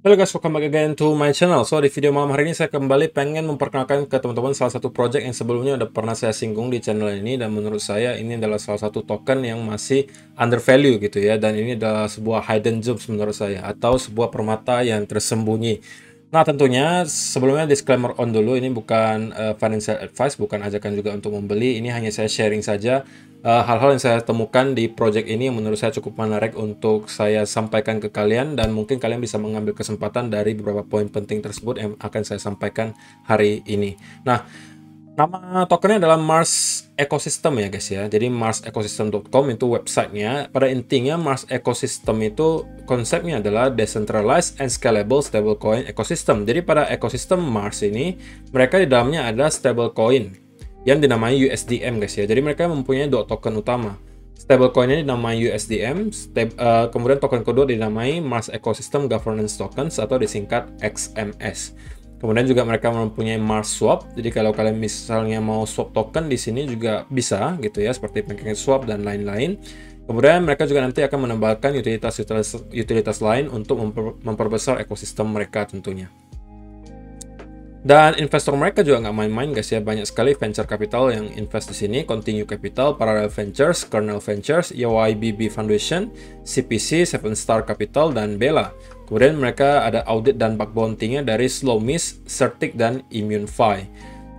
Halo guys, welcome back again to my channel. So, di video malam hari ini saya kembali pengen memperkenalkan ke teman-teman salah satu project yang sebelumnya udah pernah saya singgung di channel ini, dan menurut saya ini adalah salah satu token yang masih undervalue gitu ya, dan ini adalah sebuah hidden gems menurut saya, atau sebuah permata yang tersembunyi. Nah, tentunya sebelumnya disclaimer on dulu, ini bukan financial advice, bukan ajakan juga untuk membeli, ini hanya saya sharing saja hal-hal yang saya temukan di project ini yang menurut saya cukup menarik untuk saya sampaikan ke kalian, dan mungkin kalian bisa mengambil kesempatan dari beberapa poin penting tersebut yang akan saya sampaikan hari ini. Nah, nama tokennya adalah Mars Ecosystem ya guys ya. Jadi marsecosystem.com itu websitenya. Pada intinya Mars Ecosystem itu konsepnya adalah decentralized and scalable stablecoin ecosystem. Jadi pada ekosistem Mars ini mereka di dalamnya ada stablecoin yang dinamai USDM guys ya. Jadi mereka mempunyai dua token utama. Stablecoinnya dinamai USDM, kemudian token kedua dinamai Mars Ecosystem Governance Tokens atau disingkat XMS. Kemudian juga mereka mempunyai Mars Swap. Jadi kalau kalian misalnya mau swap token di sini juga bisa gitu ya, seperti PancakeSwap dan lain-lain. Kemudian mereka juga nanti akan menambahkan utilitas lain untuk memperbesar ekosistem mereka tentunya. Dan investor mereka juga nggak main-main guys ya, banyak sekali venture capital yang invest di sini, Continue Capital, Parallel Ventures, Kernel Ventures, YBB Foundation, CPC, Seven Star Capital, dan Bella. Kemudian mereka ada audit dan bug bounty-nya dari Slowmiss, Certic, dan ImmuneFi.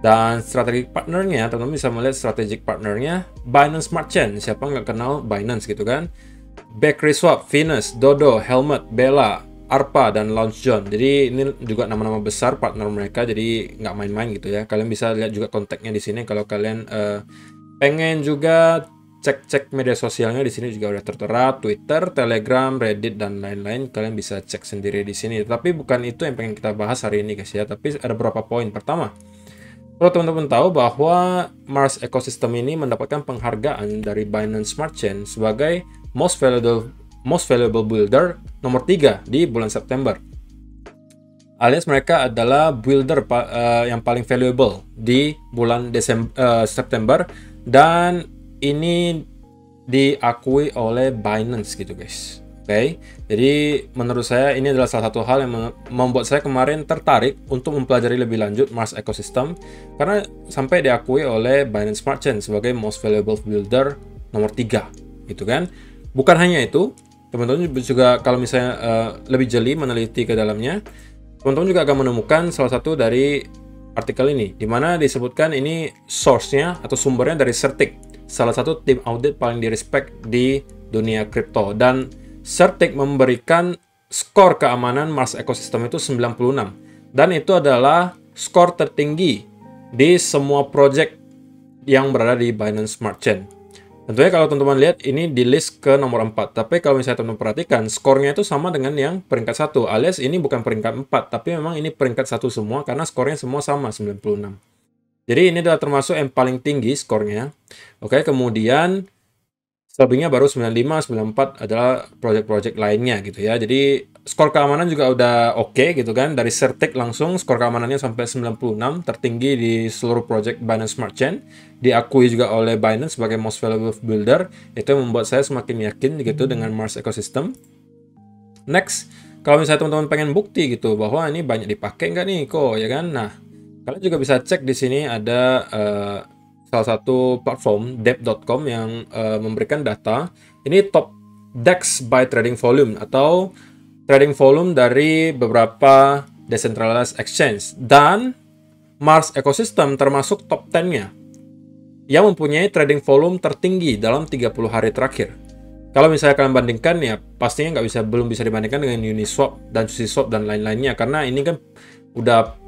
Dan strategic partnernya, teman-teman bisa melihat strategic partnernya Binance Smart Chain, siapa nggak kenal Binance gitu kan. Bakery Swap, Venus, Dodo, Helmet, Bella, Arpa, dan Launch John. Jadi ini juga nama-nama besar partner mereka, jadi nggak main-main gitu ya. Kalian bisa lihat juga kontaknya di sini kalau kalian pengen juga cek-cek media sosialnya. Di sini juga udah tertera Twitter, Telegram, Reddit, dan lain-lain. Kalian bisa cek sendiri di sini. Tapi bukan itu yang pengen kita bahas hari ini guys ya. Tapi ada beberapa poin. Pertama, kalau teman-teman tahu bahwa Mars Ecosystem ini mendapatkan penghargaan dari Binance Smart Chain sebagai Most Valuable Builder nomor 3 di bulan September. Alias mereka adalah builder yang paling valuable di bulan September, dan ini diakui oleh Binance gitu guys. Oke, jadi menurut saya ini adalah salah satu hal yang membuat saya kemarin tertarik untuk mempelajari lebih lanjut Mars Ecosystem, karena sampai diakui oleh Binance Smart Chain sebagai Most Valuable Builder nomor 3 gitu kan. Bukan hanya itu, teman-teman juga kalau misalnya lebih jeli meneliti ke dalamnya, teman-teman juga akan menemukan salah satu dari artikel ini, di mana disebutkan ini source-nya atau sumbernya dari Certic, salah satu tim audit paling direspek di dunia kripto. Dan Certic memberikan skor keamanan Mars Ecosystem itu 96, dan itu adalah skor tertinggi di semua project yang berada di Binance Smart Chain. Tentunya kalau teman-teman lihat ini di list ke nomor 4, tapi kalau misalnya teman-teman perhatikan skornya itu sama dengan yang peringkat 1, alias ini bukan peringkat 4, tapi memang ini peringkat 1 semua karena skornya semua sama 96. Jadi ini adalah termasuk yang paling tinggi skornya. Oke, kemudian selebihnya baru 95, 94 adalah project-project lainnya gitu ya. Jadi skor keamanan juga udah oke gitu kan. Dari Certic langsung skor keamanannya sampai 96, tertinggi di seluruh project Binance Smart Chain. Diakui juga oleh Binance sebagai Most Valuable Builder. Itu yang membuat saya semakin yakin gitu dengan Mars Ecosystem. Next, kalau misalnya teman-teman pengen bukti gitu bahwa ini banyak dipakai nggak nih kok ya kan. Nah, kalian juga bisa cek di sini ada salah satu platform dep.com yang memberikan data. Ini top DEX by trading volume atau trading volume dari beberapa decentralized exchange, dan Mars Ecosystem termasuk top 10-nya yang mempunyai trading volume tertinggi dalam 30 hari terakhir. Kalau misalnya kalian bandingkan ya pastinya belum bisa dibandingkan dengan Uniswap dan SushiSwap dan lain-lainnya, karena ini kan udah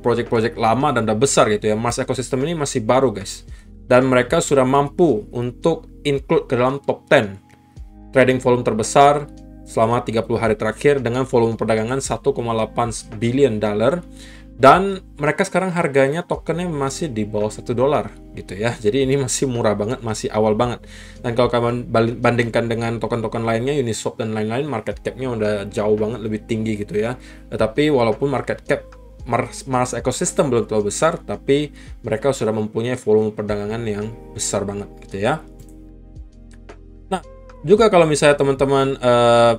project-project lama dan udah besar gitu ya. Mars Ecosystem ini masih baru guys, dan mereka sudah mampu untuk include ke dalam top 10 trading volume terbesar selama 30 hari terakhir dengan volume perdagangan 1,8 billion dollar, dan mereka sekarang harganya tokennya masih di bawah $1 gitu ya. Jadi ini masih murah banget, masih awal banget. Dan kalau kalian bandingkan dengan token-token lainnya, Uniswap dan lain-lain, market cap-nya udah jauh banget lebih tinggi gitu ya. Tetapi walaupun market cap Mars Ecosystem belum terlalu besar, tapi mereka sudah mempunyai volume perdagangan yang besar banget gitu ya. Nah, Juga kalau misalnya teman-teman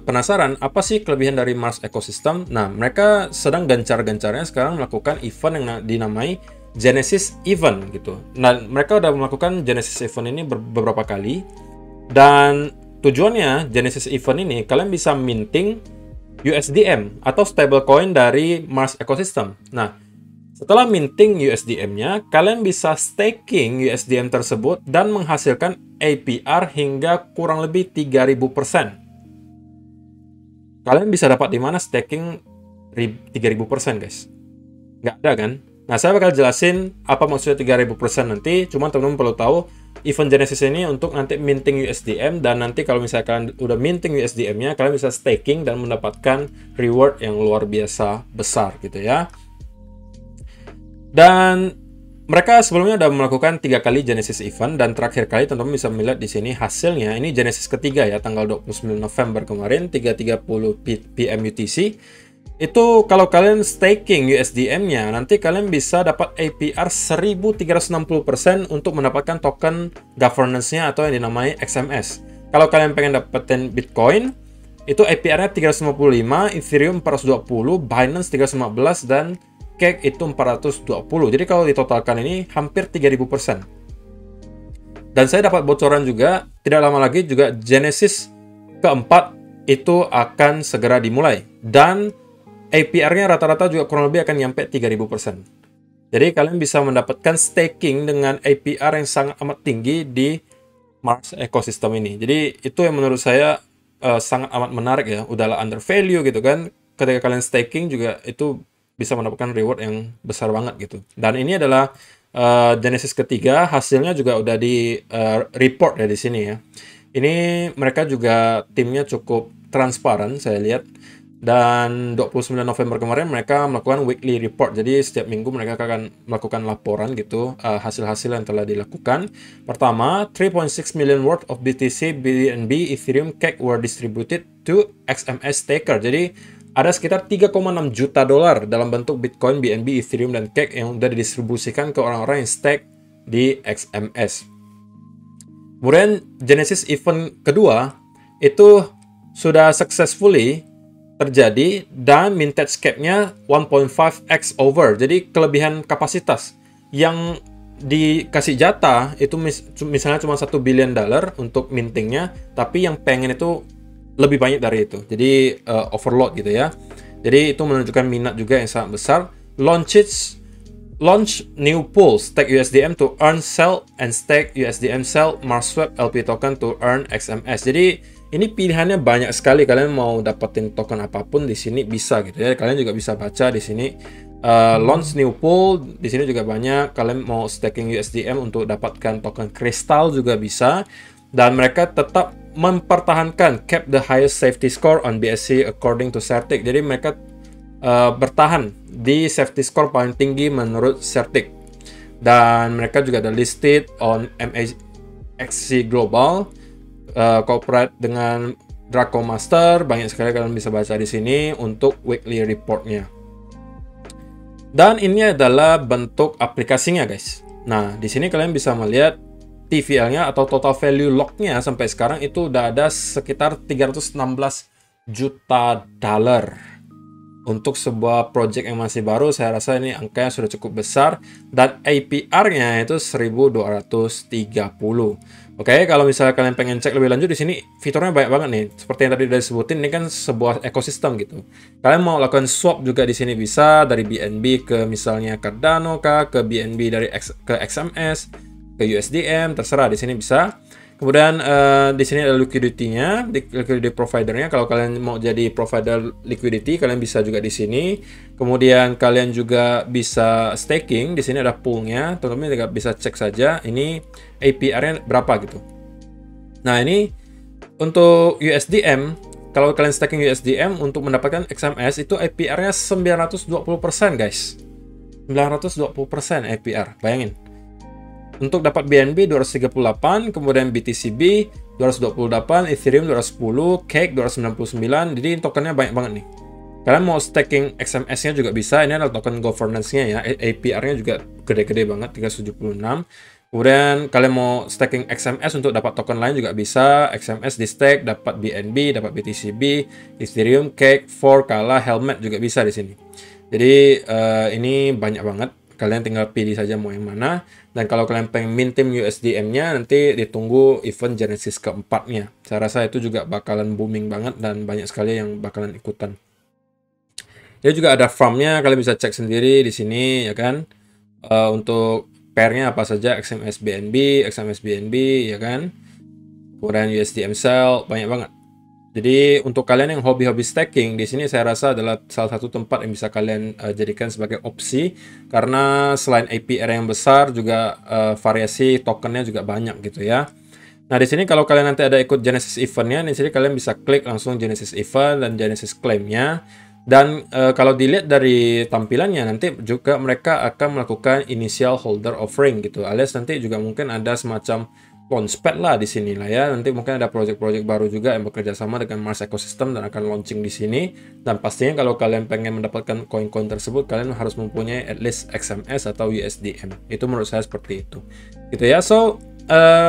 penasaran apa sih kelebihan dari Mars Ecosystem, nah mereka sedang gencar-gencarnya sekarang melakukan event yang dinamai Genesis Event gitu. Nah mereka udah melakukan Genesis Event ini beberapa kali, dan tujuannya Genesis Event ini kalian bisa minting USDM atau stablecoin dari Mars Ecosystem. Nah setelah minting USDM-nya, kalian bisa staking USDM tersebut dan menghasilkan APR hingga kurang lebih 3000%. Kalian bisa dapat di mana staking 3000%, guys? Nggak ada kan? Nah, saya bakal jelasin apa maksudnya 3000% nanti. Cuma teman-teman perlu tahu, event Genesis ini untuk nanti minting USDM, dan nanti kalau misalnya kalian udah minting USDM-nya, kalian bisa staking dan mendapatkan reward yang luar biasa besar gitu ya. Dan mereka sebelumnya sudah melakukan 3 kali Genesis event, dan terakhir kali teman-teman bisa melihat di sini hasilnya. Ini Genesis ketiga ya, tanggal 29 November kemarin 3:30 PM UTC. Itu kalau kalian staking USDM-nya, nanti kalian bisa dapat APR 1360% untuk mendapatkan token governance-nya atau yang dinamai XMS. Kalau kalian pengen dapetin Bitcoin, itu APR-nya 355, Ethereum 420, Binance 315, dan Cake itu 420. Jadi kalau ditotalkan ini hampir 3000%. Dan saya dapat bocoran juga, tidak lama lagi juga Genesis keempat itu akan segera dimulai. Dan APR-nya rata-rata juga kurang lebih akan nyampe 3000%. Jadi kalian bisa mendapatkan staking dengan APR yang sangat amat tinggi di Mars Ecosystem ini. Jadi itu yang menurut saya sangat amat menarik ya. Udahlah under value gitu kan. Ketika kalian staking juga itu bisa mendapatkan reward yang besar banget gitu. Dan ini adalah Genesis ketiga, hasilnya juga udah di report ya di sini ya. Ini mereka juga timnya cukup transparan saya lihat. Dan 29 November kemarin mereka melakukan weekly report. Jadi setiap minggu mereka akan melakukan laporan gitu hasil-hasil yang telah dilakukan. Pertama, 3.6 million worth of BTC, BNB, Ethereum, Cake were distributed to XMS staker. Jadi ada sekitar 3,6 juta dolar dalam bentuk Bitcoin, BNB, Ethereum, dan Cake yang sudah didistribusikan ke orang-orang yang stake di XMS. Kemudian Genesis event kedua itu sudah successfully terjadi dan mintage cap-nya 1.5x over. Jadi kelebihan kapasitas yang dikasih jatah itu misalnya cuma $1 billion untuk mintingnya, tapi yang pengen itu lebih banyak dari itu. Jadi overload gitu ya. Jadi itu menunjukkan minat juga yang sangat besar. Launch new pool, stake USDM to earn, sell, and stake USDM, sell MarsSwap LP token to earn XMS. Jadi ini pilihannya banyak sekali. Kalian mau dapetin token apapun di sini bisa gitu ya. Kalian juga bisa baca di sini launch new pool. Di sini juga banyak. Kalian mau staking USDM untuk dapatkan token kristal juga bisa. Dan mereka tetap mempertahankan cap the highest safety score on BSC according to Certic. Jadi mereka bertahan di safety score paling tinggi menurut Certic. Dan mereka juga ada listed on MAXC Global, cooperate dengan Draco Master. Banyak sekali kalian bisa baca di sini untuk weekly reportnya. Dan ini adalah bentuk aplikasinya guys. Nah di sini kalian bisa melihat TVL-nya atau total value lock-nya sampai sekarang itu udah ada sekitar 316 juta dolar. Untuk sebuah project yang masih baru, saya rasa ini angkanya sudah cukup besar. Dan APR-nya itu 1230. Oke, kalau misalnya kalian pengen cek lebih lanjut di sini, fiturnya banyak banget nih. Seperti yang tadi udah disebutin, ini kan sebuah ekosistem gitu. Kalian mau lakukan swap juga di sini bisa, dari BNB ke misalnya Cardano kah, ke BNB dari ke XMS, ke USDM, terserah di sini bisa. Kemudian di sini ada liquidity-nya, liquidity provider-nya. Kalau kalian mau jadi provider liquidity, kalian bisa juga di sini. Kemudian kalian juga bisa staking. Di sini ada pool-nya. Teman-teman juga bisa cek saja ini APR-nya berapa gitu. Nah, ini untuk USDM, kalau kalian staking USDM untuk mendapatkan XMS itu APR-nya 920% guys. 920% APR, bayangin. Untuk dapat BNB 238, kemudian BTCB 228, Ethereum 210, Cake 299. Jadi tokennya banyak banget nih. Kalian mau staking XMS-nya juga bisa. Ini adalah token governance-nya ya. APR-nya juga gede-gede banget, 376. Kemudian kalian mau staking XMS untuk dapat token lain juga bisa. XMS di stake dapat BNB, dapat BTCB, Ethereum, Cake, Fork, Kala, Helmet juga bisa di sini. Jadi ini banyak banget. Kalian tinggal pilih saja mau yang mana. Dan kalau kalian pengen mintim USDM-nya, nanti ditunggu event Genesis keempatnya. Saya rasa itu juga bakalan booming banget dan banyak sekali yang bakalan ikutan. Dia juga ada farmnya, kalian bisa cek sendiri di sini ya kan. Untuk pairnya apa saja, XMS BNB, XMS BNB ya kan. Kemudian USDM Cell, banyak banget. Jadi untuk kalian yang hobi-hobi staking, di sini saya rasa adalah salah satu tempat yang bisa kalian jadikan sebagai opsi, karena selain APR yang besar juga variasi tokennya juga banyak gitu ya. Nah di sini kalau kalian nanti ada ikut Genesis eventnya, di sini kalian bisa klik langsung Genesis event dan Genesis claimnya. Dan kalau dilihat dari tampilannya, nanti juga mereka akan melakukan initial holder offering gitu, alias nanti juga mungkin ada semacam launchpad lah di sini lah ya. Nanti mungkin ada project-project baru juga yang bekerja sama dengan Mars Ecosystem dan akan launching di sini. Dan pastinya kalau kalian pengen mendapatkan koin-koin tersebut, kalian harus mempunyai at least XMS atau USDM. Itu menurut saya seperti itu. Gitu ya. So,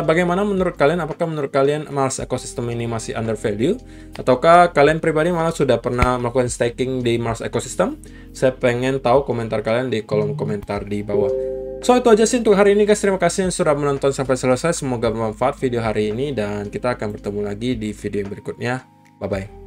bagaimana menurut kalian? Apakah menurut kalian Mars Ecosystem ini masih undervalue? Ataukah kalian pribadi malah sudah pernah melakukan staking di Mars Ecosystem? Saya pengen tahu komentar kalian di kolom komentar di bawah. So, itu aja sih untuk hari ini guys. Terima kasih yang sudah menonton sampai selesai. Semoga bermanfaat video hari ini dan kita akan bertemu lagi di video yang berikutnya. Bye-bye.